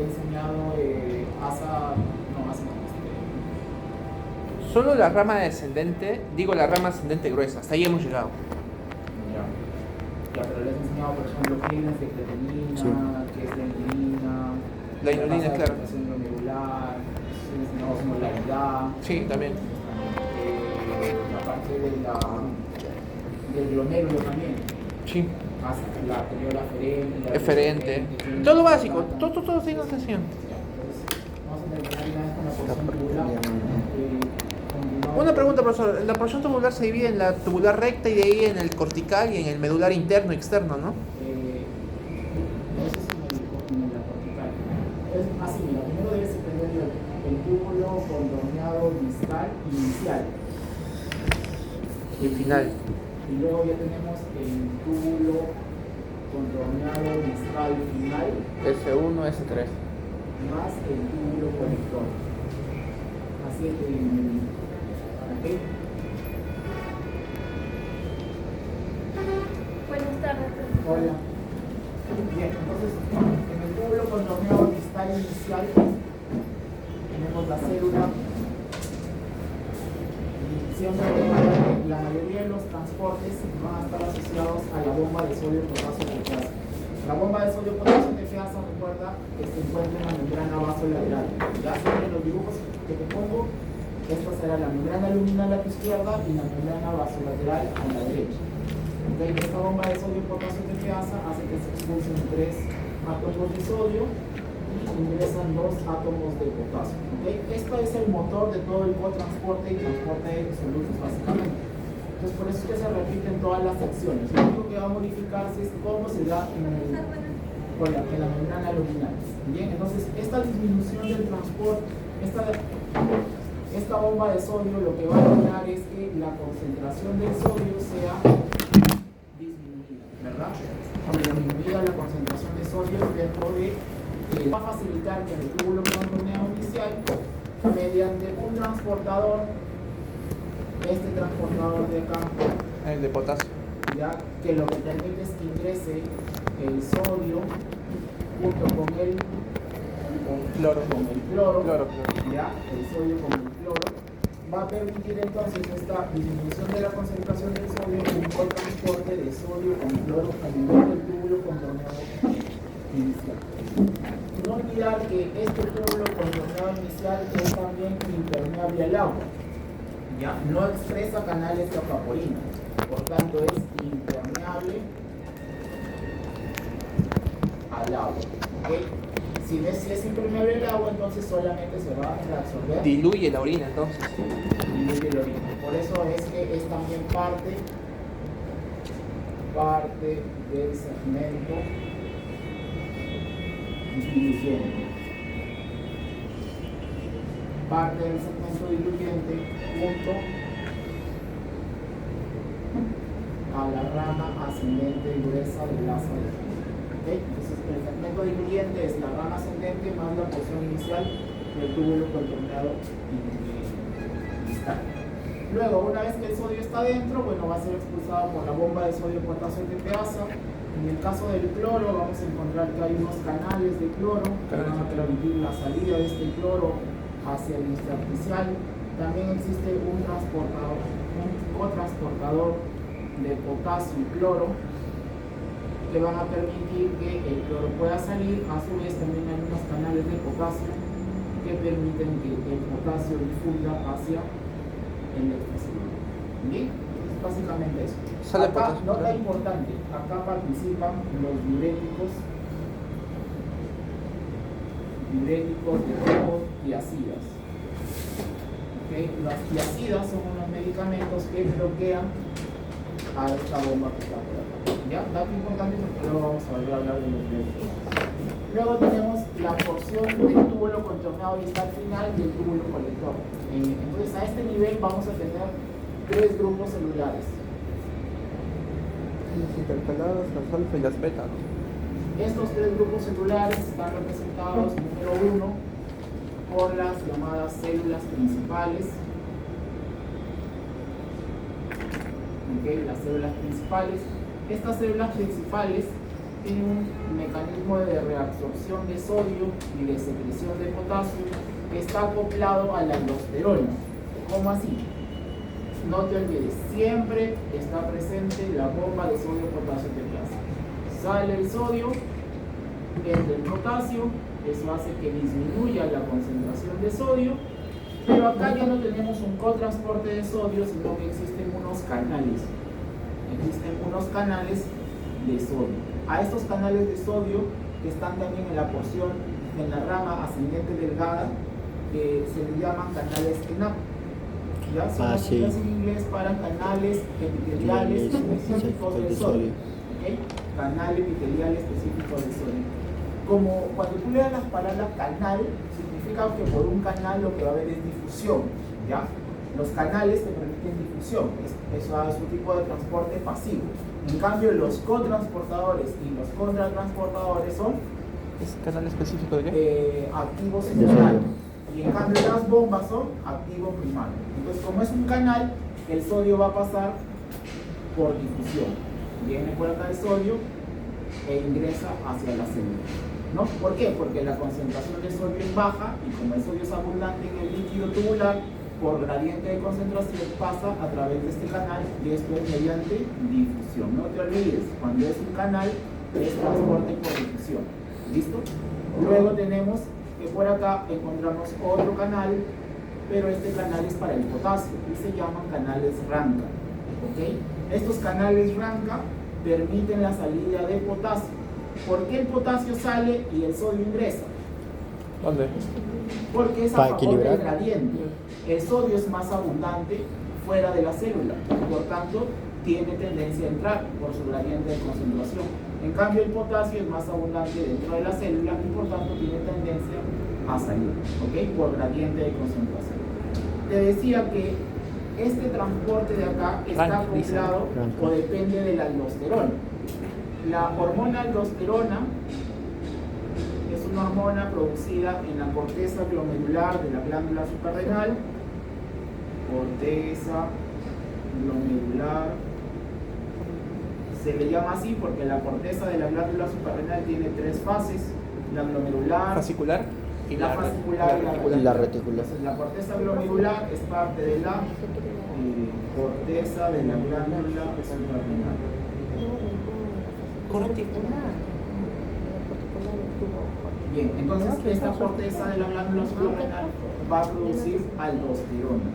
he enseñado asa, no, asa no, Solo la rama descendente, digo la rama ascendente gruesa, hasta ahí hemos llegado. Ya, pero les he enseñado, por ejemplo, qué es la secretinina, qué es la inulina, La inulina, claro. La glomerular, les he enseñado osmolaridad. Sí, también. La parte del glomérulo también. Sí. La arteriola aferente. Eferente. Todo lo básico, todo tiene notación. Vamos a terminar ya con la porción tubular. Una pregunta, profesor. La porción tubular se divide en la tubular recta y de ahí en el cortical y en el medular interno y externo, ¿no? No sé si en la cortical. Es así, mira, primero debes entender el túbulo contorneado distal inicial. Y final. Y luego ya tenemos el túbulo contorneado distal final. S1, S3. Más el túbulo conector. Así es que ¿okay? Buenas tardes, profesor. Hola. Bien, entonces en el túbulo contorneado distal inicial tenemos la célula. Siempre la mayoría de los transportes van a estar asociados a la bomba de sodio potasio teteasa. La bomba de sodio potasio teteasa, recuerda que se encuentra en la membrana vasolateral. Ya saben los dibujos que te pongo, esta será la membrana luminal a tu izquierda y la membrana vasolateral a la derecha. Okay, esta bomba de sodio potasio teteasa hace que se expulsen 3 átomos de sodio y ingresan 2 átomos de potasio. Okay, esto es el motor de todo el cotransporte y transporte de solutos básicamente. Entonces por eso es que se repiten todas las secciones. Lo único que va a modificarse es cómo se da en la membrana luminal. Bien, entonces esta disminución del transporte, esta bomba de sodio lo que va a lograr es que la concentración del sodio sea disminuida, ¿verdad? Disminuida la concentración de sodio dentro de va a facilitar que en el túbulo contorneado inicial, mediante un transportador, este transportador de campo, El de potasio. ya que lo que permite es que ingrese el sodio junto con el Cloro. cloro, ya, el sodio con el cloro, va a permitir entonces esta disminución de la concentración del sodio y un transporte de sodio con cloro a nivel del túbulo contorneado inicial. No olvidar que este túbulo contorneado inicial es también impermeable al agua, ya, no expresa canales de evaporina, por tanto es impermeable al agua. ¿Okay? Si es impermeable al agua, entonces solamente se va a reabsorber. Diluye la orina entonces. Diluye la orina. Por eso es que es también parte del segmento diluyente. Parte del segmento diluyente junto a la rama ascendente y gruesa del asa de flujo. ¿Okay? Entonces el segmento diluyente es la rama ascendente más la porción inicial del túbulo contorneado distal. Luego, una vez que el sodio está dentro, bueno, va a ser expulsado por la bomba de sodio potasio teteasa. En el caso del cloro, vamos a encontrar que hay unos canales de cloro que van a permitir la salida de este cloro hacia el intersticial. También existe un cotransportador de potasio y cloro que van a permitir que el cloro pueda salir. A su vez también hay unos canales de potasio que permiten que el potasio difunda hacia el extracélula. ¿Bien? Es básicamente eso. Sale Acá, potasio. nota importante, acá participan los diuréticos de tipo tiacidas. ¿Okay? Las tiacidas son unos medicamentos que bloquean a esta bomba que está por acá. ¿Ya? Dato importante porque luego vamos a volver a hablar de los diuréticos. Luego tenemos la porción del túbulo contorneado distal final y el túbulo colector. Entonces a este nivel vamos a tener 3 grupos celulares. Las intercaladas, las alfa y las beta, ¿no? Estos 3 grupos celulares están representados, número 1, por las llamadas células principales. ¿Okay? Las células principales. Estas células principales tiene un mecanismo de reabsorción de sodio y de secreción de potasio que está acoplado a la aldosterona. ¿Cómo así? No te olvides, siempre está presente la bomba de sodio-potasio TPase. Sale el sodio, entra el potasio, eso hace que disminuya la concentración de sodio, pero acá ya no tenemos un cotransporte de sodio, sino que existen unos canales. Existen unos canales de sodio. A estos canales de sodio que están también en la porción, en la rama ascendente delgada, se le llaman canales ENAP. ¿Ya? Son las siglas en inglés para canales epiteliales específicos del sodio. ¿Okay? Canal epitelial específico del sodio. Como cuando tú leas las palabras canal, significa que por un canal lo que va a haber es difusión. ¿Ya? Los canales te permiten difusión, eso es un tipo de transporte pasivo. En cambio, los cotransportadores y los contratransportadores son ¿Es canal específico de qué? Activo secundario. Y en cambio las bombas son activo primario. Entonces, como es un canal, el sodio va a pasar por difusión. Viene por acá el sodio e ingresa hacia la célula. ¿No? ¿Por qué? Porque la concentración de sodio es baja y como el sodio es abundante en el líquido tubular, por gradiente de concentración pasa a través de este canal y esto es mediante difusión. No te olvides, cuando es un canal es transporte por difusión. ¿Listo? Luego tenemos que por acá encontramos otro canal, pero este canal es para el potasio y se llaman canales Ranca. ¿Okay? Estos canales Ranca permiten la salida de potasio. ¿Por qué el potasio sale y el sodio ingresa? ¿Dónde? Porque es a favor del gradiente. El sodio es más abundante fuera de la célula, por tanto tiene tendencia a entrar por su gradiente de concentración. En cambio el potasio es más abundante dentro de la célula y por tanto tiene tendencia a salir, ¿ok? Por gradiente de concentración. Te decía que este transporte de acá está acoplado o depende de la aldosterona. La hormona aldosterona es una hormona producida en la corteza glomerular de la glándula suprarrenal. Corteza glomerular se le llama así porque la corteza de la glándula suprarrenal tiene tres fases: la glomerular, fascicular y la fascicular y la reticular. Entonces, la corteza glomerular es parte de la corteza de la glándula suprarrenal. Bien, entonces esta corteza de la glándula suprarrenal va a producir aldosterona.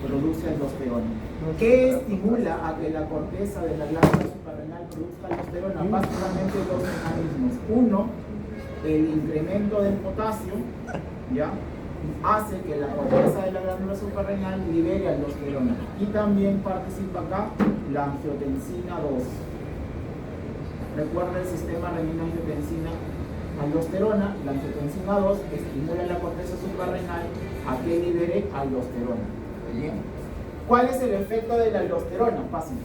Produce aldosterona. ¿Qué estimula a que la corteza de la glándula suprarrenal produzca aldosterona? Básicamente dos mecanismos. Uno, el incremento del potasio, ¿ya? Hace que la corteza de la glándula suprarrenal libere aldosterona. Y también participa acá la angiotensina 2. Recuerda el sistema renina-angiotensina aldosterona. La angiotensina 2 estimula la corteza suprarrenal a que libere aldosterona. Bien. ¿Cuál es el efecto de la aldosterona? Fácil.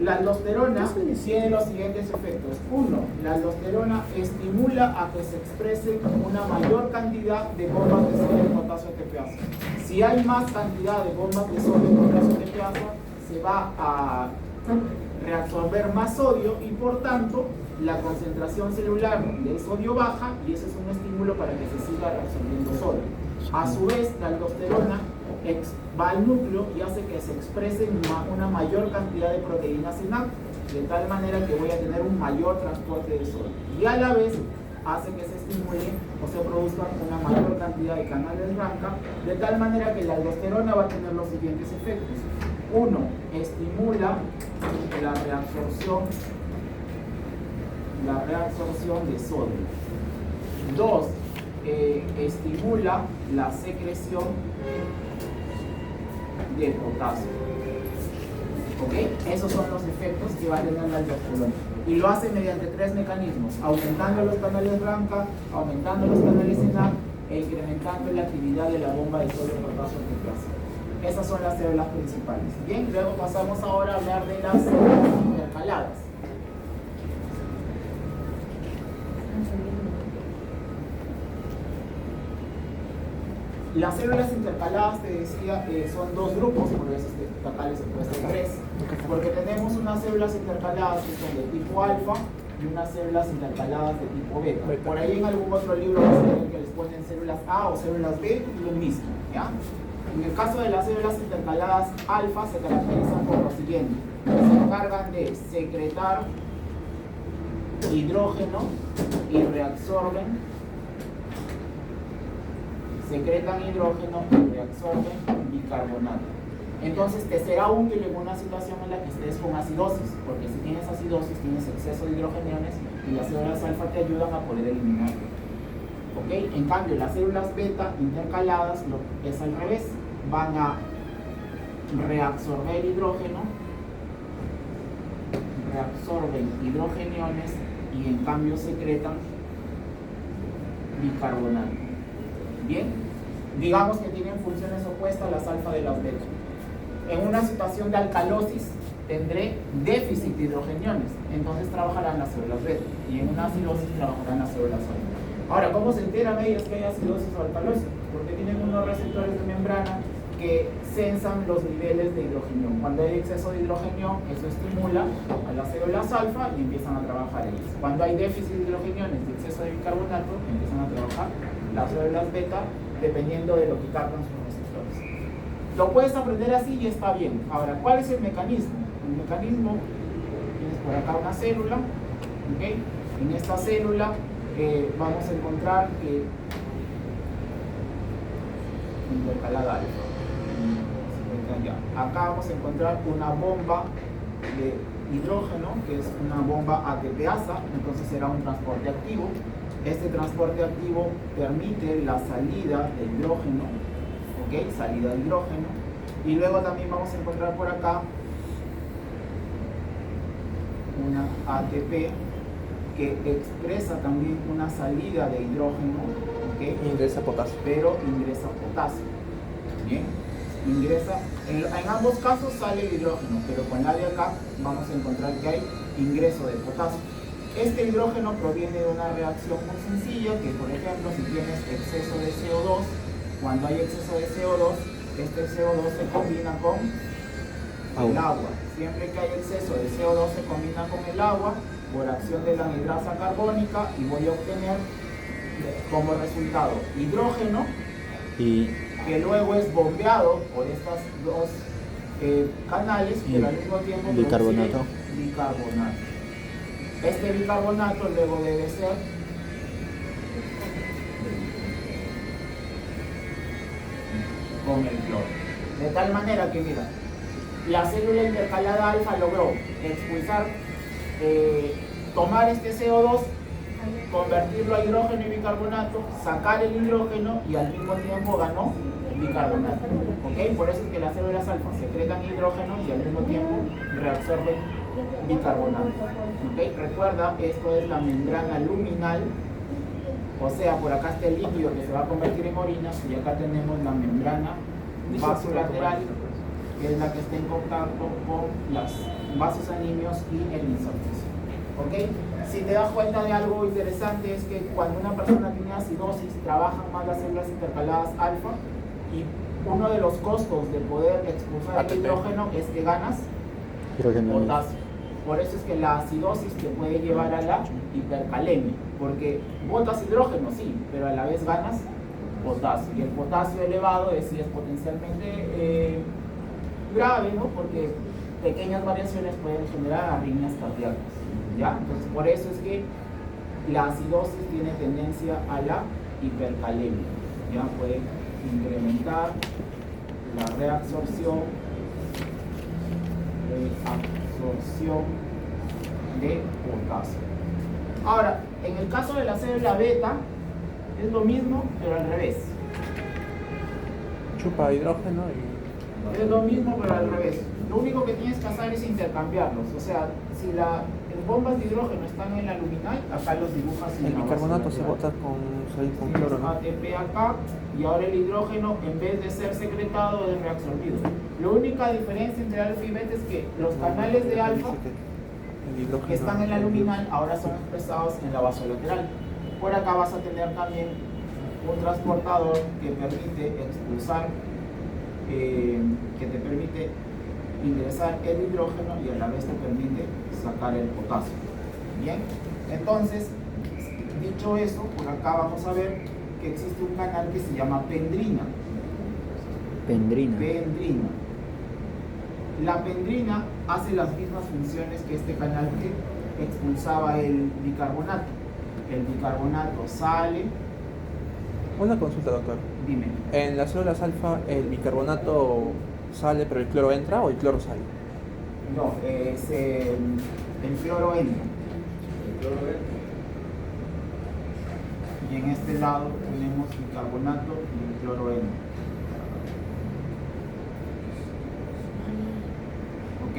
La aldosterona tiene los siguientes efectos. Uno, la aldosterona estimula a que se exprese una mayor cantidad de bombas de sodio y potasio TPase. Si hay más cantidad de bombas de sodio y potasio TPase, se va a reabsorber más sodio y por tanto la concentración celular del sodio baja y ese es un estímulo para que se siga reabsorbiendo sodio. A su vez, la aldosterona va al núcleo y hace que se exprese una mayor cantidad de proteínas SNAP, de tal manera que voy a tener un mayor transporte de sodio. Y a la vez hace que se estimule o se produzca una mayor cantidad de canales Ranca, de tal manera que la aldosterona va a tener los siguientes efectos. Uno, estimula la reabsorción de sodio. Dos, estimula la secreción de potasio. ¿Ok? Esos son los efectos que va a tener la aldosterona. Y lo hace mediante tres mecanismos: aumentando los canales Ranca, aumentando los canales ENAP e incrementando la actividad de la bomba de sodio potasio TPase. Esas son las células principales. Bien, luego pasamos ahora a hablar de las intercaladas. Las células intercaladas, te decía, son dos grupos, por eso acá les he puesto tres, porque tenemos unas células intercaladas que son de tipo alfa y unas células intercaladas de tipo beta. Por ahí en algún otro libro vas a ver que les ponen células A o células B, lo mismo, ¿ya? En el caso de las células intercaladas alfa se caracterizan por lo siguiente: se encargan de secretar hidrógeno y reabsorben, secretan hidrógeno y reabsorben bicarbonato. Entonces te será útil en una situación en la que estés con acidosis, porque si tienes acidosis tienes exceso de hidrogeniones y las células alfa te ayudan a poder eliminarlo. ¿Ok? En cambio, las células beta intercaladas es al revés, van a reabsorber hidrógeno, reabsorben hidrogeniones y en cambio secretan bicarbonato. Bien, digamos que tienen funciones opuestas las alfa de las beta. En una situación de alcalosis tendré déficit de hidrogeniones, entonces trabajarán las células beta, y en una acidosis trabajarán las células alfa. Ahora, ¿cómo se enteran ellas que hay acidosis o alcalosis? Porque tienen unos receptores de membrana que sensan los niveles de hidrogenión. Cuando hay exceso de hidrogenión, eso estimula a las células alfa y empiezan a trabajar ellas. Cuando hay déficit de hidrogeniones y exceso de bicarbonato, empiezan a trabajar las células beta, dependiendo de lo que captan sus receptores. Lo puedes aprender así y está bien. Ahora, ¿cuál es el mecanismo? El mecanismo, tienes por acá una célula, ¿ok? En esta célula vamos a encontrar que intercalada alfa. Acá vamos a encontrar una bomba de hidrógeno, que es una bomba ATPasa, entonces será un transporte activo. Este transporte activo permite la salida de hidrógeno, ¿ok? Salida de hidrógeno. Y luego también vamos a encontrar por acá una ATP que expresa también una salida de hidrógeno, ¿ok? Ingresa potasio. Pero ingresa potasio. Bien, ingresa, en ambos casos sale el hidrógeno, pero con la de acá vamos a encontrar que hay ingreso de potasio. Este hidrógeno proviene de una reacción muy sencilla, que por ejemplo si tienes exceso de CO2, cuando hay exceso de CO2, este CO2 se combina con el agua. Siempre que hay exceso de CO2 se combina con el agua por acción de la anhidrasa carbónica y voy a obtener como resultado hidrógeno que luego es bombeado por estas dos canales, pero al mismo tiempo bicarbonato. Bicarbonato. Este bicarbonato luego debe ser con el cloro. De tal manera que, mira, la célula intercalada alfa logró expulsar, tomar este CO2, convertirlo a hidrógeno y bicarbonato, sacar el hidrógeno y al mismo tiempo ganó bicarbonato. ¿Ok? Por eso es que las células alfa secretan hidrógeno y al mismo tiempo reabsorben bicarbonato. ¿Ok? Recuerda, esto es la membrana luminal, o sea, por acá está el líquido que se va a convertir en orina y acá tenemos la membrana vasolateral, que es la que está en contacto con los vasos sanguíneos y el linfocitos. ¿Ok? Si te das cuenta de algo interesante es que cuando una persona tiene acidosis trabajan más las células intercaladas alfa y uno de los costos de poder expulsar el hidrógeno es que ganas potasio. Por eso es que la acidosis te puede llevar a la hipercalemia, porque botas hidrógeno sí, pero a la vez ganas potasio. Y el potasio elevado es potencialmente grave, ¿no? Porque pequeñas variaciones pueden generar arritmias cardíacas. ¿Ya? Entonces, por eso es que la acidosis tiene tendencia a la hipercalemia. Ya puede incrementar la reabsorción de potasio. Ahora, en el caso de la célula beta, es lo mismo, pero al revés. Chupa hidrógeno y... Es lo mismo, pero al revés. Lo único que tienes que hacer es intercambiarlos. O sea, si las bombas de hidrógeno están en la luminal, acá los dibujas en el la bicarbonato se vasolateral. bota con cloro, ¿no? ATP acá, y ahora el hidrógeno, en vez de ser secretado, es reabsorbido. La única diferencia entre alfa y beta es que los canales de alfa que están en la luminal ahora son expresados en la vasolateral. Por acá vas a tener también un transportador que permite expulsar, que te permite ingresar el hidrógeno y a la vez te permite sacar el potasio. Bien, entonces, dicho eso, por acá vamos a ver que existe un canal que se llama pendrina. Pendrina. Pendrina. La pendrina hace las mismas funciones que este canal que expulsaba el bicarbonato. El bicarbonato sale. Una consulta, doctor. Dime. En las células alfa, ¿el bicarbonato sale pero el cloro entra o el cloro sale? No, es el cloro entra. Y en este lado tenemos bicarbonato y el cloro entra. ¿Ok?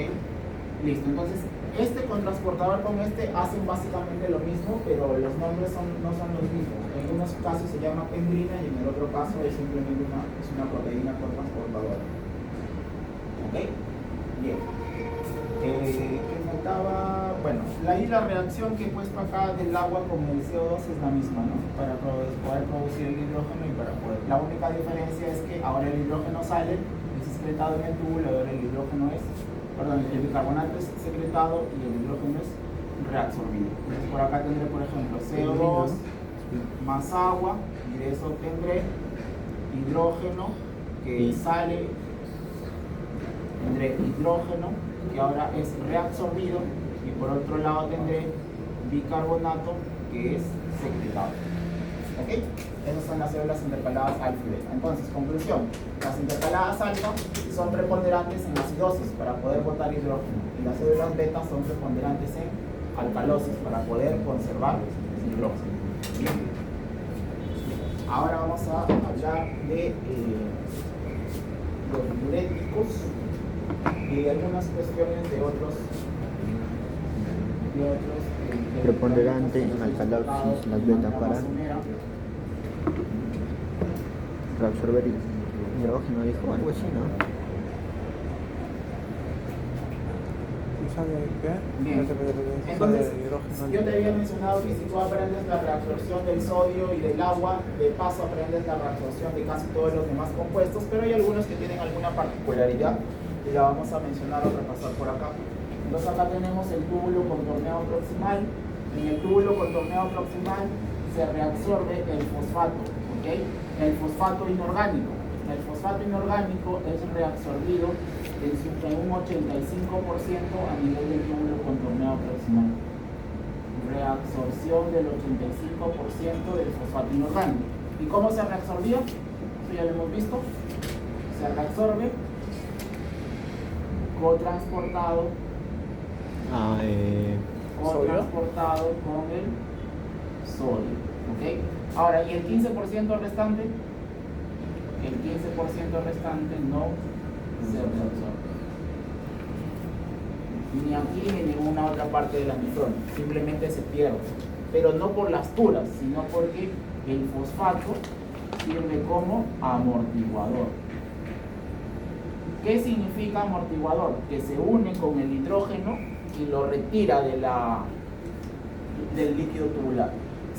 Listo, entonces este contrasportador con este hacen básicamente lo mismo, pero los nombres no son los mismos. En unos casos se llama pendrina y en el otro caso es simplemente una proteína cotransportadora. ¿Ok? Bien. ¿Qué faltaba? Bueno, la reacción que he puesto acá del agua con el CO2 es la misma, ¿no? Para poder producir el hidrógeno y para poder... La única diferencia es que ahora el hidrógeno sale, es excretado en el túbulo, ahora el hidrógeno es... Perdón, el bicarbonato es secretado y el hidrógeno es reabsorbido. Entonces por acá tendré, por ejemplo, CO2 más agua, y de eso tendré hidrógeno que sale, tendré hidrógeno que ahora es reabsorbido, y por otro lado tendré bicarbonato que es secretado. ¿Ok? Esas son las células intercaladas alfa y beta. Entonces, conclusión, las intercaladas alfa son preponderantes en acidosis para poder botar hidrógeno, y las células beta son preponderantes en alcalosis para poder conservar hidrógeno. Bien. Ahora vamos a hablar de los diuréticos y algunas cuestiones de otros Preponderante en alcalosis, las betas para reabsorber hidrógeno, dijo algo así, ¿no? Bien. Entonces, yo te había mencionado que si tú aprendes la reabsorción del sodio y del agua, de paso aprendes la reabsorción de casi todos los demás compuestos, pero hay algunos que tienen alguna particularidad y la vamos a mencionar o repasar por acá. Entonces acá tenemos el túbulo contorneado proximal. En el túbulo contorneado proximal se reabsorbe el fosfato, ¿ok? El fosfato inorgánico. El fosfato inorgánico es reabsorbido en un 85% a nivel del túbulo contorneado proximal. Reabsorción del 85% del fosfato inorgánico. ¿Y cómo se reabsorbía? Eso ya lo hemos visto. Se reabsorbe cotransportado transportado con el sodio. ¿Ok? Ahora, ¿y el 15% restante? El 15% restante no se reabsorbe. Ni aquí ni en ninguna otra parte de la nefrona. Simplemente se pierde. Pero no por las puras, sino porque el fosfato sirve como amortiguador. ¿Qué significa amortiguador? Que se une con el hidrógeno y lo retira del líquido tubular.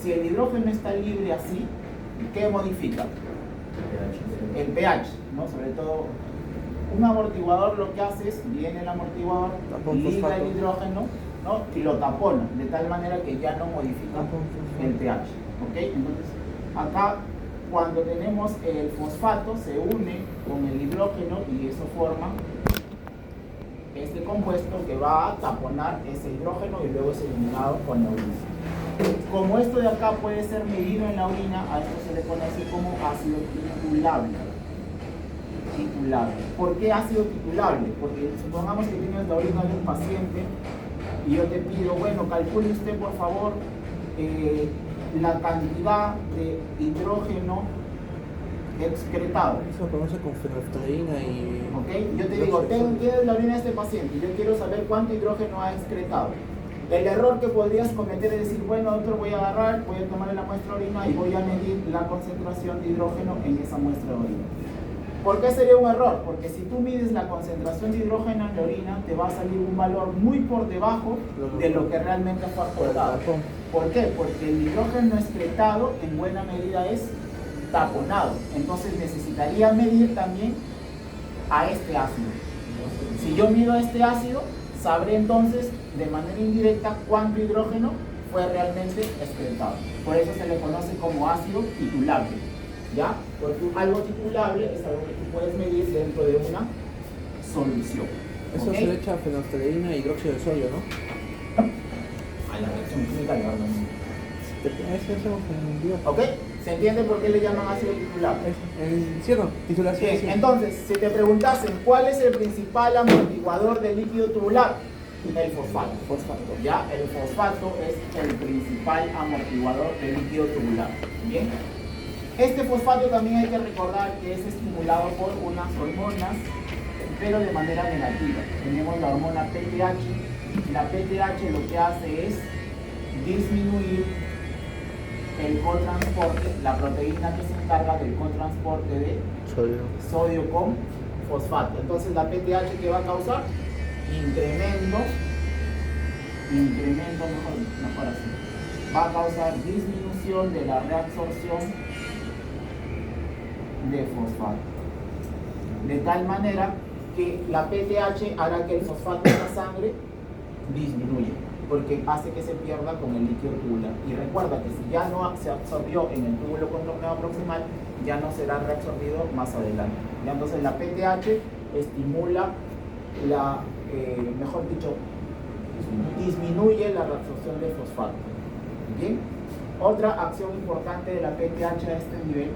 Si el hidrógeno está libre así, ¿qué modifica? El pH, ¿no? Sobre todo, un amortiguador lo que hace es, viene el amortiguador, liga el hidrógeno, ¿no? Y lo tapona, de tal manera que ya no modifica el pH. ¿Ok? Entonces, acá, cuando tenemos el fosfato, se une con el hidrógeno y eso forma este compuesto que va a taponar ese hidrógeno y luego es eliminado con la orina. Como esto de acá puede ser medido en la orina, a esto se le conoce como ácido titulable. ¿Por qué ácido titulable? Porque supongamos que tienes la orina de un paciente y yo te pido, bueno, calcule usted por favor la cantidad de hidrógeno excretado. Eso lo conoce con fenolftaleína y... ¿Ok? Yo te digo, tienes la orina de este paciente y yo quiero saber cuánto hidrógeno ha excretado. El error que podrías cometer es decir, bueno, doctor, voy a agarrar, voy a tomar la muestra de orina y voy a medir la concentración de hidrógeno en esa muestra de orina. ¿Por qué sería un error? Porque si tú mides la concentración de hidrógeno en la orina, te va a salir un valor muy por debajo de lo que realmente fue aportado. ¿Por qué? Porque el hidrógeno excretado en buena medida es taponado. Entonces necesitaría medir también a este ácido. Si yo mido a este ácido, sabré entonces de manera indirecta cuánto hidrógeno fue realmente excretado. Por eso se le conoce como ácido titulable, ¿ya? Porque algo titulable es algo que tú puedes medir dentro de una solución. Eso ¿Ok? se le echa fenolftaleína e hidróxido de sodio, ¿no? A la reacción química le hablan. Eso hacemos en Dios. ¿Ok? ¿Se entiende por qué le llaman ácido titulable? ¿Cierto? Titulación. Bien, Sí. entonces, si te preguntasen cuál es el principal amortiguador del líquido tubular, el fosfato. Ya, el fosfato es el principal amortiguador del líquido tubular. Bien. Este fosfato también hay que recordar que es estimulado por unas hormonas, pero de manera negativa. Tenemos la hormona PTH. La PTH lo que hace es disminuir el cotransporte, la proteína que se encarga del cotransporte de sodio con fosfato. Entonces la PTH que va a causar incremento mejor así, va a causar disminución de la reabsorción de fosfato, de tal manera que la PTH hará que el fosfato en la sangre disminuya, porque hace que se pierda con el líquido tubular. Y recuerda que si ya no se absorbió en el túbulo contorneado proximal, ya no será reabsorbido más adelante. ¿Ya? Entonces la PTH estimula disminuye la reabsorción de fosfato. ¿Bien? Otra acción importante de la PTH a este nivel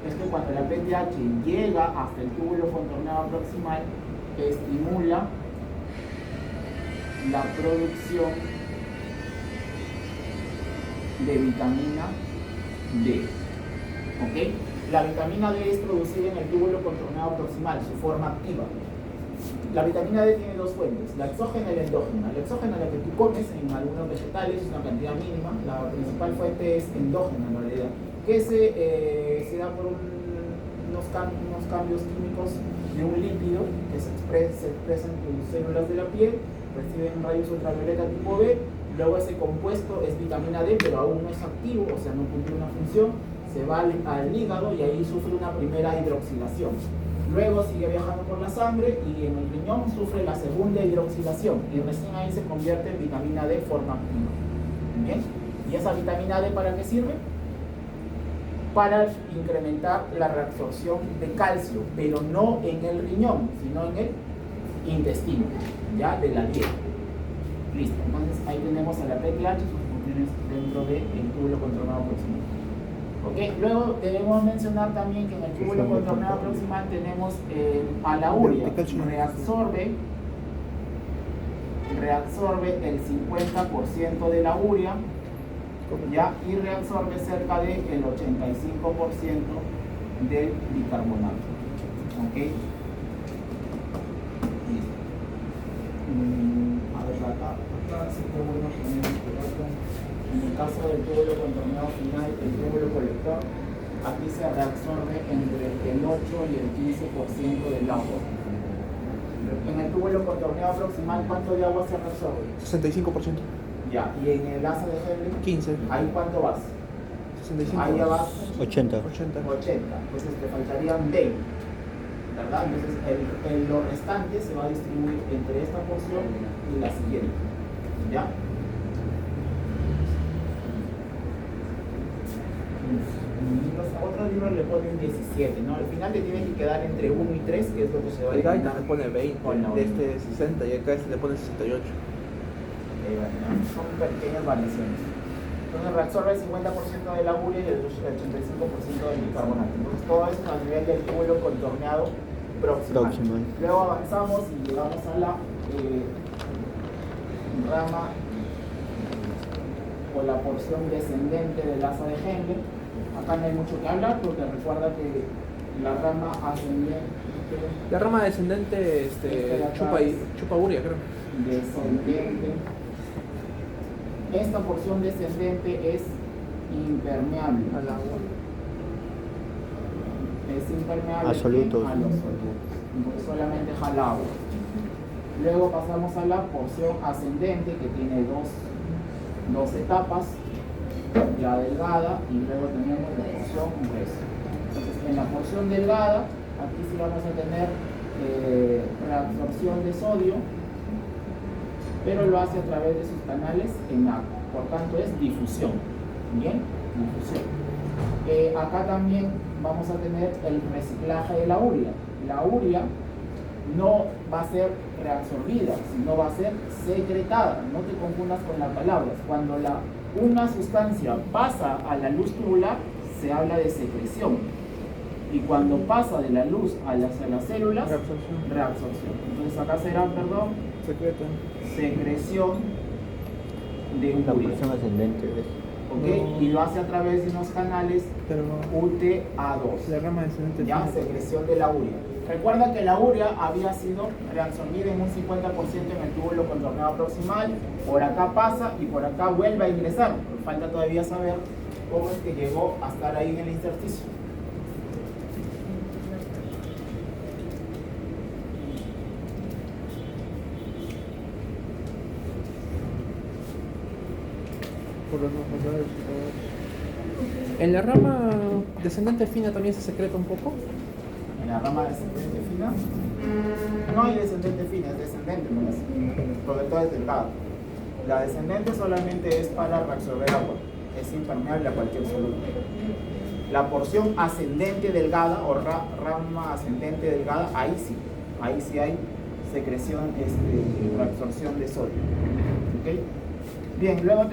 es que cuando la PTH llega hasta el túbulo contorneado proximal, estimula la producción de vitamina D. ¿Ok? La vitamina D es producida en el túbulo contorneado proximal, su forma activa. La vitamina D tiene dos fuentes, la exógena y la endógena. La exógena, la que tú comes en algunos vegetales, es una cantidad mínima. La principal fuente es endógena en realidad, que se da por unos cambios químicos de un lípido que se expresa en tus células de la piel, reciben rayos ultravioleta tipo B, luego ese compuesto es vitamina D, pero aún no es activo, o sea, no cumple una función, se va al hígado y ahí sufre una primera hidroxilación. Luego sigue viajando por la sangre y en el riñón sufre la segunda hidroxilación y recién ahí se convierte en vitamina D forma activa. ¿Bien? ¿Y esa vitamina D para qué sirve? Para incrementar la reabsorción de calcio, pero no en el riñón, sino en el intestino, ya de la dieta. Listo, entonces ahí tenemos a la PTH, sus funciones dentro del túbulo contorneado proximal. Okay. Luego debemos mencionar también que en el túbulo contorneado proximal tenemos a la urea, reabsorbe el 50% de la urea, ¿ya? Y reabsorbe cerca del 85% del bicarbonato. ¿Okay? A ver, acá sí que bueno poner. En el caso del túbulo contorneado final, el túbulo colector, aquí se reabsorbe entre el 8 y el 15% del agua. En el túbulo contorneado proximal, ¿cuánto de agua se reabsorbe? 65%. Ya, y en el asa de Henle, 15. ¿ahí cuánto vas? 65. Ahí ya vas 80. 80. entonces te faltarían 20, ¿verdad? Entonces lo restante se va a distribuir entre esta porción y la siguiente, ¿ya? Otros libros le ponen 17, ¿no? Al final le tiene que quedar entre 1 y 3, que es lo que se va a El Gaita eliminar. le pone 20, Bueno, de este 60 y acá este le pone 68. Son pequeñas variaciones. Entonces reabsorbe el 50% de la urea y el 85% del bicarbonato. Entonces todo eso a nivel del túbulo contorneado proximal. Luego avanzamos y llegamos a la rama o la porción descendente del asa de Henle. Acá no hay mucho que hablar porque recuerda que la rama ascendente. La rama descendente chupa urea, creo. Descendente. Esta porción descendente es impermeable Al agua. Es impermeable A solutos. a los solutos. Solamente jala agua. Luego pasamos a la porción ascendente que tiene dos etapas, la delgada y luego tenemos la porción gruesa. Entonces, en la porción delgada, aquí sí vamos a tener reabsorción de sodio, pero lo hace a través de sus canales en agua. Por tanto, es difusión. Bien, difusión. Acá también vamos a tener el reciclaje de la urea. La urea no va a ser reabsorbida, sino va a ser secretada. No te confundas con las palabras. Cuando una sustancia pasa a la luz tubular, se habla de secreción. Y cuando pasa de la luz a las células, reabsorción. Entonces acá será, secreción de La urea. presión ascendente, ¿ves? ¿Ok? Y lo hace a través de unos canales UTA2. La rama descendente. Ya, secreción de la urea. Recuerda que la urea había sido reabsorbida en un 50% en el túbulo contorneado proximal. Por acá pasa y por acá vuelve a ingresar. Falta todavía saber cómo es que llegó a estar ahí en el intersticio. En la rama descendente fina también se secreta un poco. En la rama descendente fina no hay descendente fina, es descendente, sobre todo es delgado. La descendente solamente es para reabsorber agua, es impermeable a cualquier soluto. La porción ascendente delgada o rama ascendente delgada, ahí sí hay secreción, reabsorción de sodio. ¿Okay? Bien, luego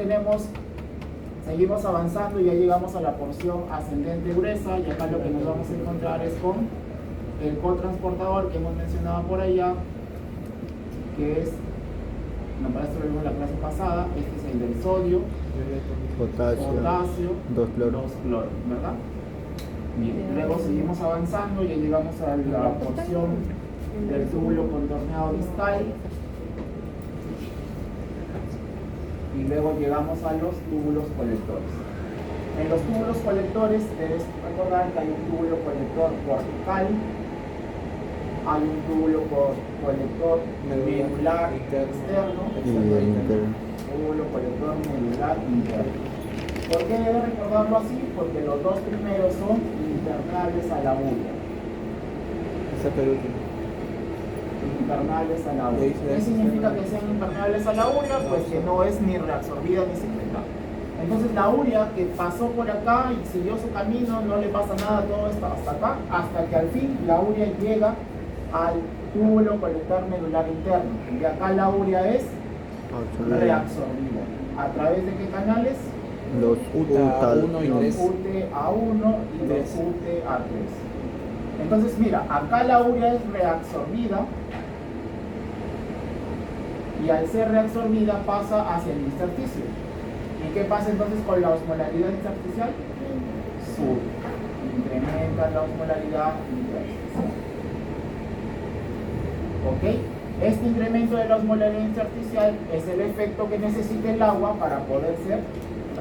seguimos avanzando y ya llegamos a la porción ascendente gruesa, y acá lo que nos vamos a encontrar es con el cotransportador que hemos mencionado por allá, que es, para esto lo vimos en la clase pasada, este es el del sodio, potasio, 2 cloro, ¿verdad? Bien, luego seguimos avanzando y ya llegamos a la porción del túbulo contorneado distal. Y luego llegamos a los túbulos colectores. En los túbulos colectores debes recordar que hay un túbulo colector cortical, hay un túbulo colector medular externo, túbulo colector medular interno. ¿Por qué debes recordarlo así? Porque los dos primeros son impermeables a la urea. Impermeables a la urea. ¿Qué significa que sean impermeables a la urea? Pues que no es ni reabsorbida ni secretada. Entonces la urea que pasó por acá y siguió su camino, no le pasa nada, todo está hasta acá, hasta que al fin la urea llega al túbulo colector medular interno. Y acá la urea es reabsorbida. ¿A través de qué canales? Los UTA1 y Los 3. UTA1 y los UTA3. Entonces mira, acá la urea es reabsorbida y al ser reabsorbida pasa hacia el intersticio. ¿Y qué pasa entonces con la osmolaridad intersticial? Sube, incrementa la osmolaridad intersticial. ¿Ok? Este incremento de la osmolaridad intersticial es el efecto que necesita el agua para poder ser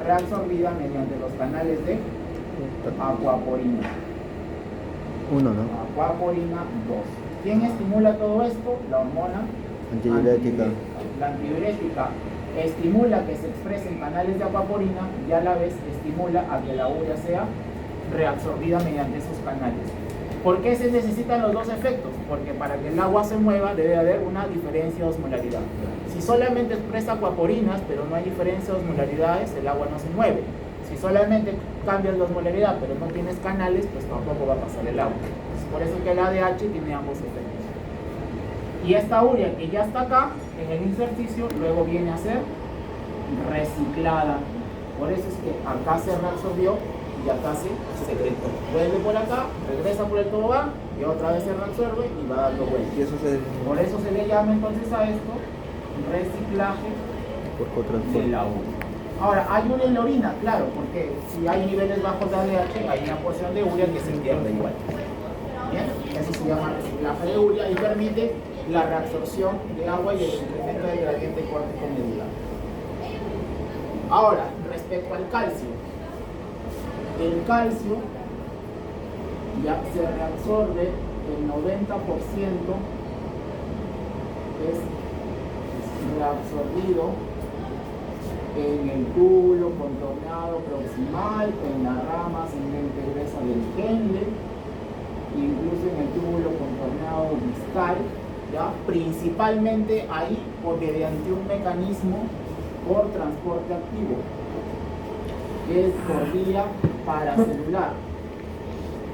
reabsorbida mediante los canales de aquaporina. 1, ¿no? Aquaporina 2. ¿Quién estimula todo esto? La hormona Antidiurética. La antidiurética estimula que se expresen canales de aquaporina y a la vez estimula a que la urea sea reabsorbida mediante esos canales. ¿Por qué se necesitan los dos efectos? Porque para que el agua se mueva debe haber una diferencia de osmolaridad. Si solamente expresa aquaporinas pero no hay diferencia de osmolaridades, el agua no se mueve. Si solamente cambias la osmolaridad pero no tienes canales, pues tampoco va a pasar el agua. Por eso que el ADH tiene ambos efectos. Y esta urea que ya está acá, en el intersticio, luego viene a ser reciclada. Por eso es que acá se reabsorbió y acá se secretó. Vuelve por acá, regresa por el tobogán y otra vez se reabsorbe y va dando vueltas. Por eso se le llama entonces a esto reciclaje de la urea. Ahora, hay una en la orina, claro, porque si hay niveles bajos de ADH, hay una porción de urea que se pierde igual. Bien, eso se llama reciclaje de urea y permite la reabsorción de agua y el incremento del gradiente cuántico medular. Ahora, respecto al calcio, el calcio ya se reabsorbe el 90%, es reabsorbido en el túbulo contorneado proximal, en la rama ascendente gruesa del Henle, incluso en el túbulo contorneado distal, ¿ya? Principalmente ahí o mediante un mecanismo por transporte activo, que es por vía paracelular.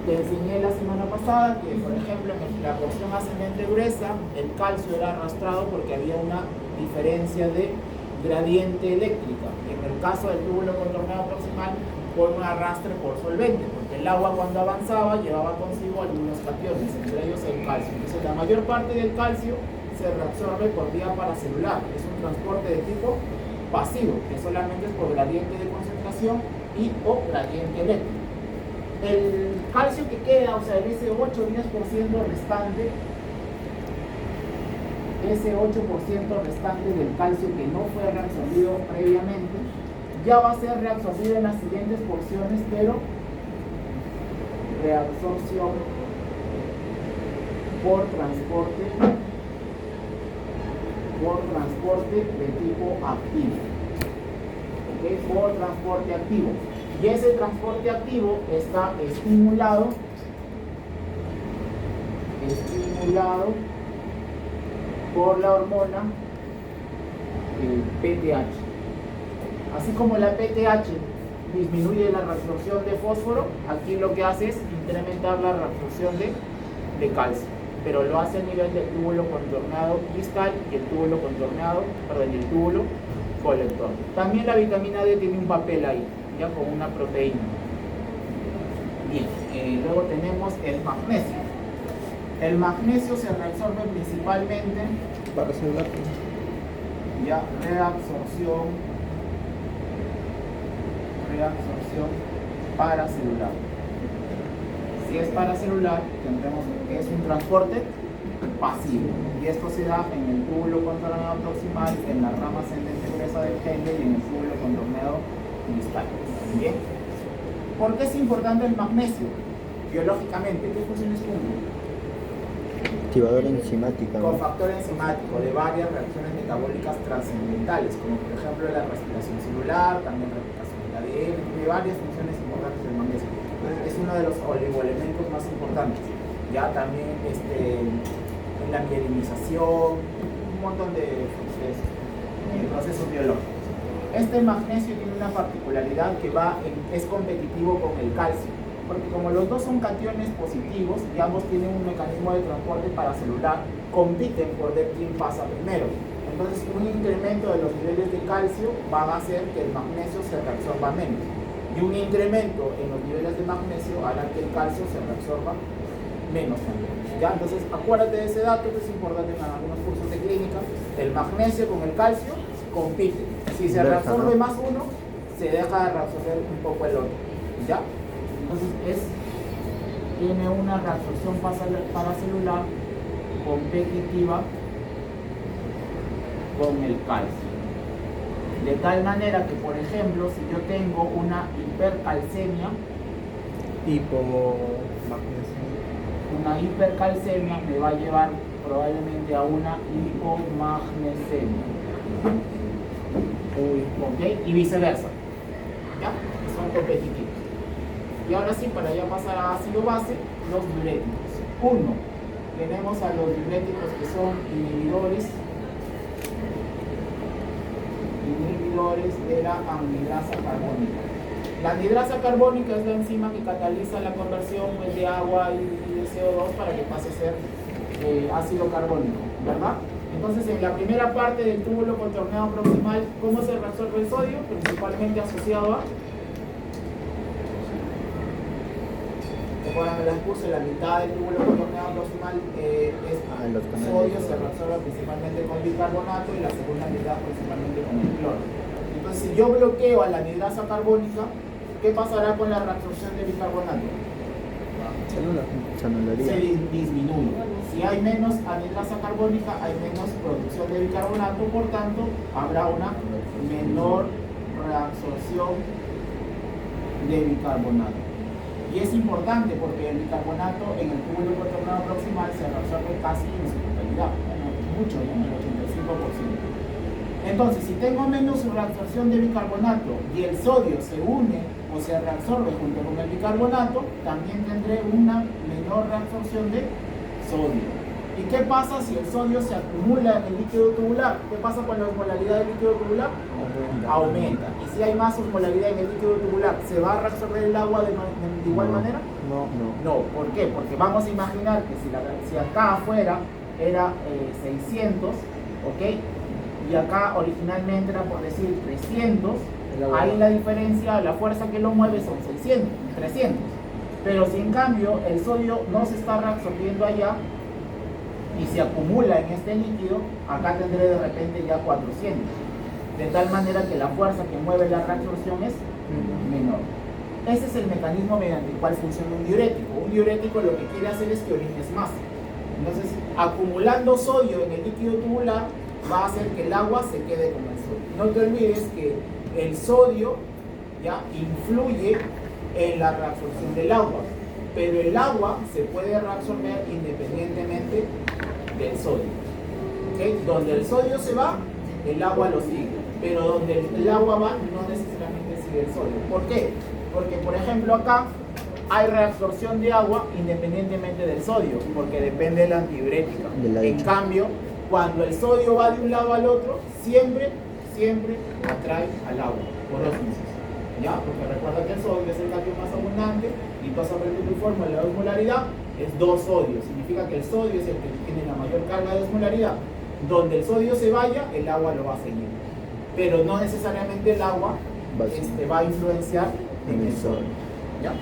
Te enseñé la semana pasada que, por ejemplo, en la porción ascendente gruesa, el calcio era arrastrado porque había una diferencia de gradiente eléctrica. En el caso del túbulo contorneado proximal, por un arrastre por solvente, porque el agua cuando avanzaba llevaba consigo algunos cationes, entre ellos el calcio. Entonces la mayor parte del calcio se reabsorbe por vía paracelular. Es un transporte de tipo pasivo, que solamente es por gradiente de concentración y o gradiente eléctrico. El calcio que queda, o sea, ese 8-10% restante, ese 8% restante del calcio que no fue reabsorbido previamente, ya va a ser reabsorbido en las siguientes porciones, pero reabsorción por transporte de tipo activo. ¿Okay? Por transporte activo. Y ese transporte activo está estimulado por la hormona PTH. Así como la PTH disminuye la reabsorción de fósforo, aquí lo que hace es incrementar la reabsorción de calcio, pero lo hace a nivel del túbulo contorneado distal y el túbulo colector. También la vitamina D tiene un papel ahí, ya con una proteína. Bien, luego tenemos el magnesio. El magnesio se reabsorbe principalmente Para celular. ya reabsorción paracelular. Si es paracelular, tendremos que es un transporte pasivo, y esto se da en el túbulo contorneado proximal, en la rama ascendente gruesa del Henle y en el túbulo contorneado distal. Bien. ¿Por qué es importante el magnesio? Biológicamente, ¿qué funciones cumple? Activador enzimática. Cofactor enzimático de varias reacciones metabólicas trascendentales, como por ejemplo la respiración celular, también replicación del ADN, tiene varias funciones importantes del magnesio. Entonces es uno de los oligoelementos más importantes. Ya también en la mielinización, un montón de procesos biológicos. Este magnesio tiene una particularidad que es competitivo con el calcio, porque como los dos son cationes positivos y ambos tienen un mecanismo de transporte paracelular, compiten por ver quién pasa primero. Entonces un incremento de los niveles de calcio va a hacer que el magnesio se reabsorba menos, y un incremento en los niveles de magnesio hará que el calcio se reabsorba menos también. ¿Ya? Entonces acuérdate de ese dato que es importante en algunos cursos de clínica. El magnesio con el calcio compite. Si se reabsorbe más uno, se deja de reabsorber un poco el otro. ¿Ya? Entonces tiene una reabsorción paracelular competitiva con el calcio. De tal manera que, por ejemplo, si yo tengo una hipercalcemia, me va a llevar probablemente a una hipomagnesemia. ¿Ok? Y viceversa. ¿Ya? Son competitivos. Y ahora sí, para ya pasar a ácido base, los diuréticos. Uno, tenemos a los diuréticos que son inhibidores de la anhidrasa carbónica. La anhidrasa carbónica es la enzima que cataliza la conversión de agua y de CO2 para que pase a ser ácido carbónico, ¿verdad? Entonces, en la primera parte del túbulo contorneado proximal, ¿cómo se reabsorbe el sodio? Principalmente asociado a... Recuerdan, les puse la mitad del túbulo contorneado proximal es sodio, se reabsorbe principalmente con bicarbonato, y la segunda mitad principalmente con el cloro. Entonces, si yo bloqueo a la anhidrasa carbónica, ¿qué pasará con la reabsorción de bicarbonato? Se disminuye. Si hay menos anhidrasa carbónica, hay menos producción de bicarbonato, por tanto, habrá una menor reabsorción de bicarbonato. Y es importante porque el bicarbonato en el túbulo contorneado proximal se reabsorbe casi en su totalidad, mucho, ¿no? En el 85%. Entonces, si tengo menos reabsorción de bicarbonato y el sodio se une o se reabsorbe junto con el bicarbonato, también tendré una menor reabsorción de sodio. ¿Y qué pasa si el sodio se acumula en el líquido tubular? ¿Qué pasa con la osmolaridad del líquido tubular? Aumenta. ¿Y si hay más osmolaridad en el líquido tubular, se va a reabsorber el agua de igual manera? No. ¿Por qué? Porque vamos a imaginar que si acá afuera era 600, ¿ok? Y acá originalmente era, por decir, 300, ahí la diferencia, la fuerza que lo mueve son 300. Pero si en cambio el sodio no se está reabsorbiendo allá y se acumula en este líquido, acá tendré de repente ya 400. De tal manera que la fuerza que mueve la reabsorción es menor. Ese es el mecanismo mediante el cual funciona un diurético. Un diurético lo que quiere hacer es que orines más. Entonces, acumulando sodio en el líquido tubular va a hacer que el agua se quede con el sodio. No te olvides que el sodio ya influye en la reabsorción del agua, pero el agua se puede reabsorber independientemente del sodio. ¿Okay? Donde el sodio se va, el agua lo sigue, pero donde el agua va, no necesariamente sigue el sodio. ¿Por qué? Porque, por ejemplo, acá hay reabsorción de agua independientemente del sodio, porque depende de la antidiurética. En cambio, cuando el sodio va de un lado al otro, siempre atrae al agua, por ósmosis. ¿Ya? Porque recuerda que el sodio es el catión más abundante y tú has aprendido tu fórmula de osmolaridad, es 2 sodios. Significa que el sodio es el que tiene la mayor carga de osmolaridad. Donde el sodio se vaya, el agua lo va a seguir. Pero no necesariamente el agua va a influenciar en el sodio. ¿Ya?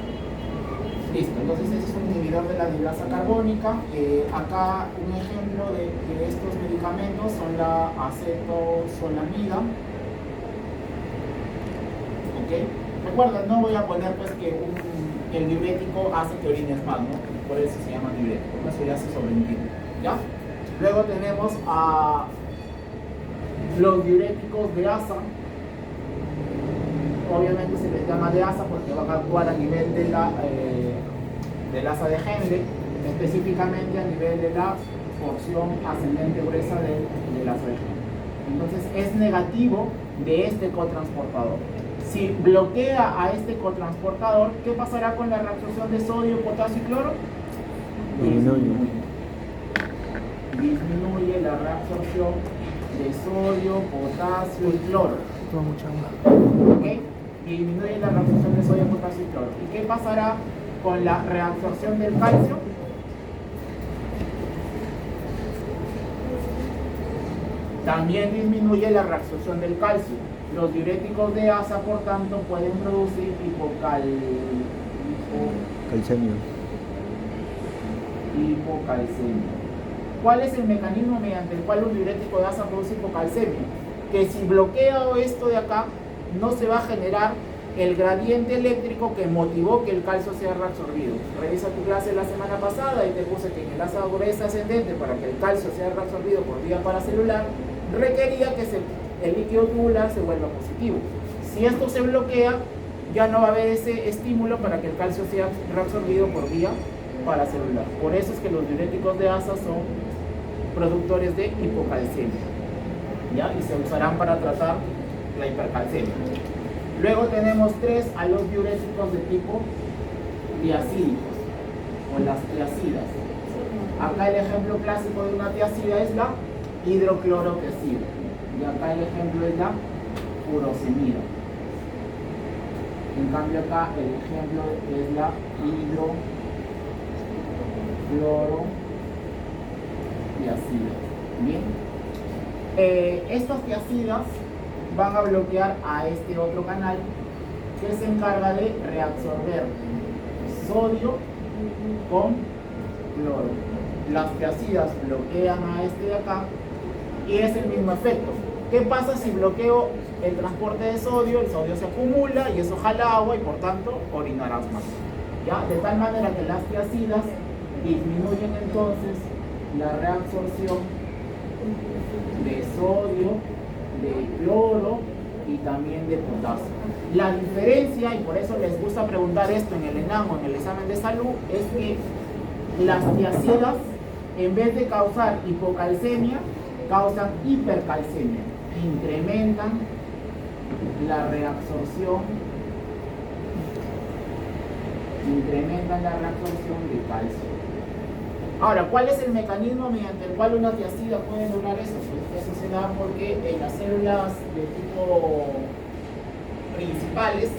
Listo, entonces ese es un inhibidor de la dihidrasa carbónica. Acá un ejemplo de estos medicamentos son la acetosolamida. ¿Okay? Recuerda, no voy a poner pues que el diurético hace que orines más, ¿no? Por eso se llama diurético, eso ya se sobreentiende, ¿ya? Luego tenemos a los diuréticos de asa. Obviamente se les llama de asa porque van a actuar a nivel de del asa de Henle, específicamente a nivel de la porción ascendente gruesa del asa de Henle. Entonces es negativo de este cotransportador. Si bloquea a este cotransportador, ¿qué pasará con la reabsorción de sodio, potasio y cloro? Disminuye la reabsorción de sodio, potasio y cloro. Toma mucha agua. ¿Okay? Disminuye la reabsorción de sodio, potasio y cloro. ¿Y qué pasará con la reabsorción del calcio? También disminuye la reabsorción del calcio. Los diuréticos de asa, por tanto, pueden producir Calcemia. hipocalcemia. ¿Cuál es el mecanismo mediante el cual un diurético de asa produce hipocalcemia? Que si bloqueo esto de acá, no se va a generar el gradiente eléctrico que motivó que el calcio sea reabsorbido. Revisa tu clase la semana pasada y te puse que en el asa gruesa ascendente, para que el calcio sea reabsorbido por vía paracelular, requería que el líquido tubular se vuelva positivo. Si esto se bloquea, ya no va a haber ese estímulo para que el calcio sea reabsorbido por vía paracelular. Por eso es que los diuréticos de asa son productores de hipocalcemia, ¿ya? Y se usarán para tratar la hipercalcemia. Luego tenemos a los diuréticos de tipo tiacídicos o las tiacidas. Acá el ejemplo clásico de una tiacida es la hidroclorotiacida. Y acá el ejemplo es la furosemida. En cambio acá el ejemplo es la hidroclorotiacida. Bien. Estas tiacidas van a bloquear a este otro canal que se encarga de reabsorber sodio con cloro. Las tiacidas bloquean a este de acá y es el mismo efecto. ¿Qué pasa si bloqueo el transporte de sodio? El sodio se acumula y eso jala agua y por tanto orinarás más. ¿Ya? De tal manera que las tiacidas disminuyen entonces la reabsorción de sodio, de cloro y también de potasio. La diferencia, y por eso les gusta preguntar esto en el ENAM o en el examen de salud, es que las tiacidas, en vez de causar hipocalcemia, causan hipercalcemia, incrementan la reabsorción incrementan la reabsorción de calcio. Ahora, ¿cuál es el mecanismo mediante el cual una tiacida puede lograr eso? Pues eso se da porque en las células de tipo principales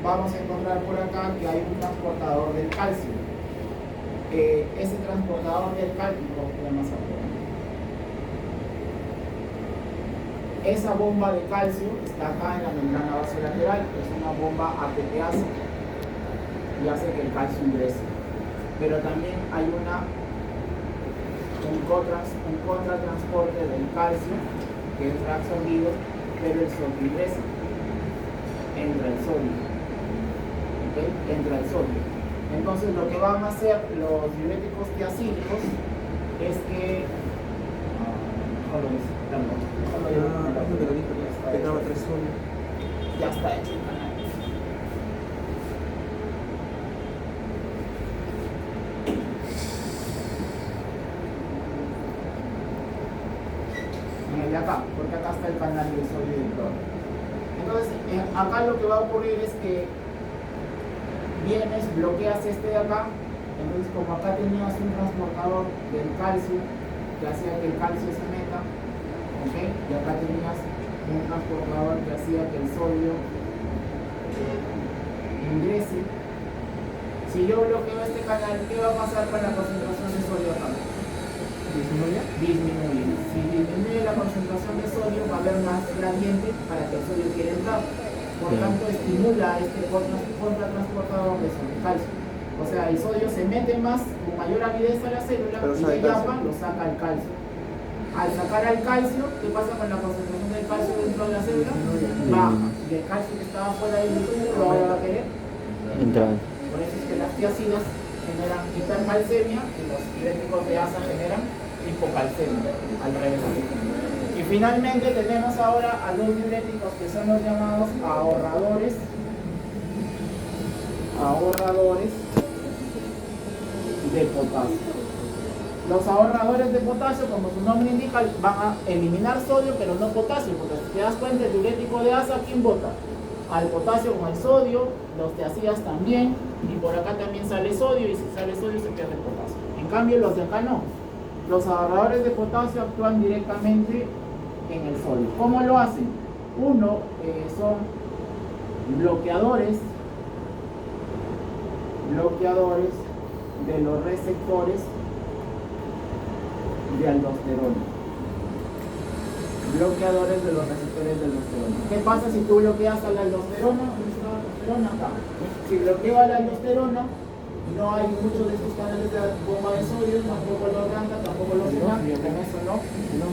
vamos a encontrar por acá que hay un transportador del calcio. Ese transportador del calcio, más afuera. Esa bomba de calcio está acá en la membrana vasolateral, es una bomba ATPase y hace que el calcio ingrese. Pero también hay un contratransporte del calcio que es reabsorbido, pero el sodio ingresa. Entra el sodio. ¿Okay? Entra el sodio. Entonces lo que van a hacer los diuréticos tiacídicos es que ya está hecho el canal. De acá, porque acá está el canal del sodio y del cloro. Entonces, acá lo que va a ocurrir es que vienes, bloqueas este de acá. Entonces, como acá tenías un transportador del calcio que hacía que el calcio se meta, ¿ok? Y acá tenías un transportador que hacía que el sodio ingrese. Si yo bloqueo este canal, ¿qué va a pasar con la concentración de sodio acá? ¿Disminuye? Disminuye. Si disminuye la concentración de sodio, va a haber más gradiente para que el sodio quiera entrar. Por tanto, estimula este contratransportador de sodio calcio. O sea, el sodio se mete más, con mayor avidez a la célula, y de llama lo saca el calcio. Al sacar al calcio, ¿qué pasa con la concentración del calcio dentro de la célula? Baja. Y el calcio que estaba fuera del líquido, ahora va a querer Entrar. Por eso es que las tiacidas generan hipercalcemia y los diuréticos de asa generan hipocalcemia, al revés. Y finalmente tenemos ahora a los diuréticos que son los llamados ahorradores de potasio. Los ahorradores de potasio, como su nombre indica, van a eliminar sodio pero no potasio, porque si te das cuenta, el diurético de asa, ¿quién bota? Al potasio con el sodio, los tiacidas también, y por acá también sale sodio, y si sale sodio se pierde el potasio. En cambio los de acá no. Los ahorradores de potasio actúan directamente en el sodio. ¿Cómo lo hacen? Uno, son bloqueadores de los receptores de aldosterona. Bloqueadores de los receptores de aldosterona. ¿Qué pasa si tú bloqueas a la aldosterona? ¿Dónde está la aldosterona? Acá. Si bloqueo a la aldosterona, no hay muchos de estos canales de bomba de sodio, tampoco los ganta, tampoco los SINAP, y con eso no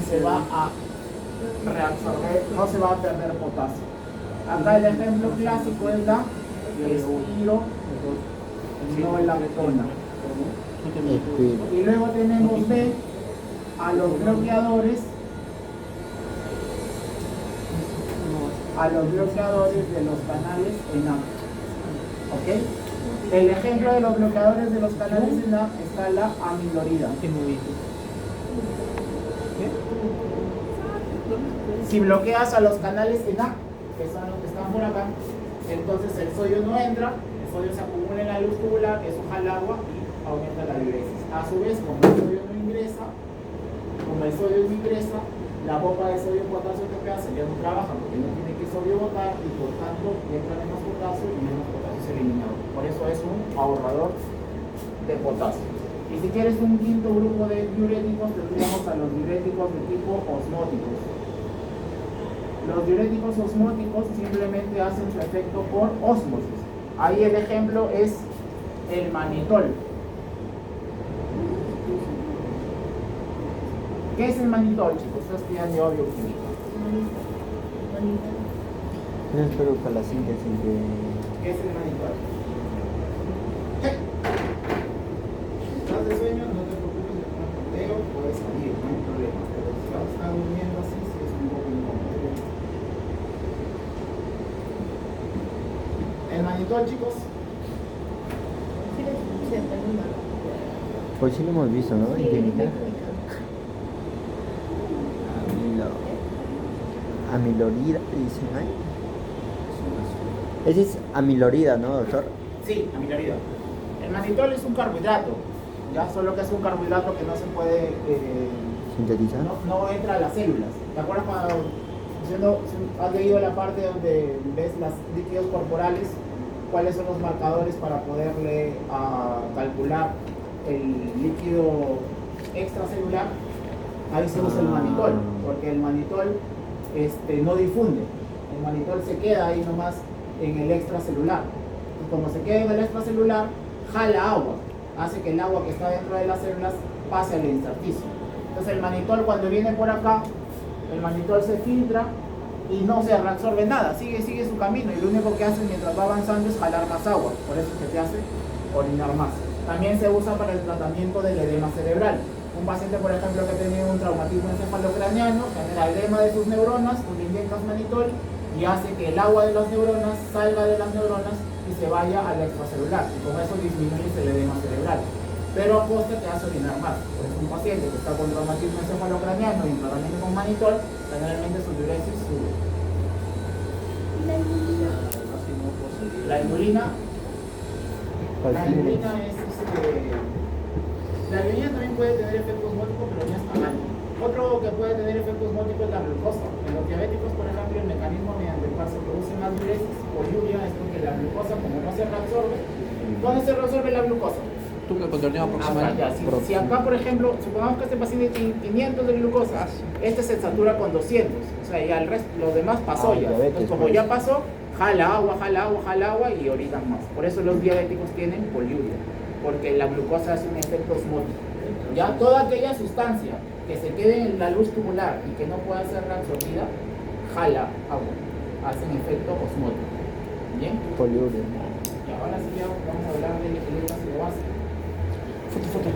se va a reabsorber, no se va a perder potasio. Acá el ejemplo clásico es la espironolactona. Y luego tenemos B, a los bloqueadores de los canales ENAP. ¿Ok? El ejemplo de los bloqueadores de los canales ENAP está la amilorida. Si bloqueas a los canales ENAP, que son los que están por acá, entonces el sodio no entra, el sodio se acumula en la luz tubular, eso jala agua y aumenta la diuresis. A su vez, como el sodio no ingresa, la bomba de sodio potasio que hace ya no trabaja porque no tiene que sodio botar y por tanto entra menos potasio y menos potasio es eliminado. Por eso es un ahorrador de potasio. Y si quieres un quinto grupo de diuréticos, tendríamos a los diuréticos de tipo osmóticos. Los diuréticos osmóticos simplemente hacen su efecto por ósmosis. Ahí el ejemplo es el manitol. ¿Qué es el manitol, chicos? Estoy estudiando bioquímica. No espero para la síntesis de... ¿Qué es el manitol? ¿Estás de sueño? No te preocupes, pero puedes salir, no hay problema. Pero si vas a estar durmiendo así, sí es un poco incómodo. El manitol, chicos. Pues sí lo hemos visto, ¿no? En química. Amilorida, dicen ahí. Ese es amilorida, ¿no, doctor? Sí, amilorida. El manitol es un carbohidrato, ya solo que es un carbohidrato que no se puede, ¿Sintetizar? no entra a las células. ¿Te acuerdas cuando has leído la parte donde ves los líquidos corporales? ¿Cuáles son los marcadores para poderle calcular el líquido extracelular? Ahí se usa el manitol, porque el manitol no difunde. El manitol se queda ahí nomás en el extracelular. Y como se queda en el extracelular, jala agua, hace que el agua que está dentro de las células pase al intersticio. Entonces el manitol, cuando viene por acá, el manitol se filtra y no se reabsorbe nada, sigue su camino, y lo único que hace mientras va avanzando es jalar más agua, por eso es que te hace orinar más. También se usa para el tratamiento del edema cerebral. Un paciente, por ejemplo, que tiene un traumatismo encefalocraniano, genera edema de sus neuronas, tú le inyectas manitol y hace que el agua de las neuronas salga de las neuronas y se vaya al extracelular, y con eso disminuyes el edema cerebral. Pero a costa te hace orinar más. Por eso un paciente que está con traumatismo encefalocraniano y tratamiento con manitol, generalmente su diuresis sube. La inulina es la inulina también puede tener efectos móticos, pero no es tan alto. Otro que puede tener efectos móticos es la glucosa. En los diabéticos, por ejemplo, el mecanismo mediante el cual se produce más diuresis o lluvia es porque la glucosa, como no se reabsorbe, ¿dónde se reabsorbe la glucosa? Tú me contorneas aproximadamente. Si acá, por ejemplo, supongamos que este paciente tiene 500 de glucosa, este se satura con 200, o sea, ya el resto, los demás pasó ya. Entonces, como ya pasó, jala agua y orinan más. Por eso los diabéticos tienen poliuria, porque la glucosa hace un efecto osmótico. Ya toda aquella sustancia que se quede en la luz tubular y que no pueda ser reabsorbida, jala agua, hace un efecto osmótico. ¿Bien? Poliuria. Y ahora sí ya vamos a hablar del equilibrio ácido base. Foto.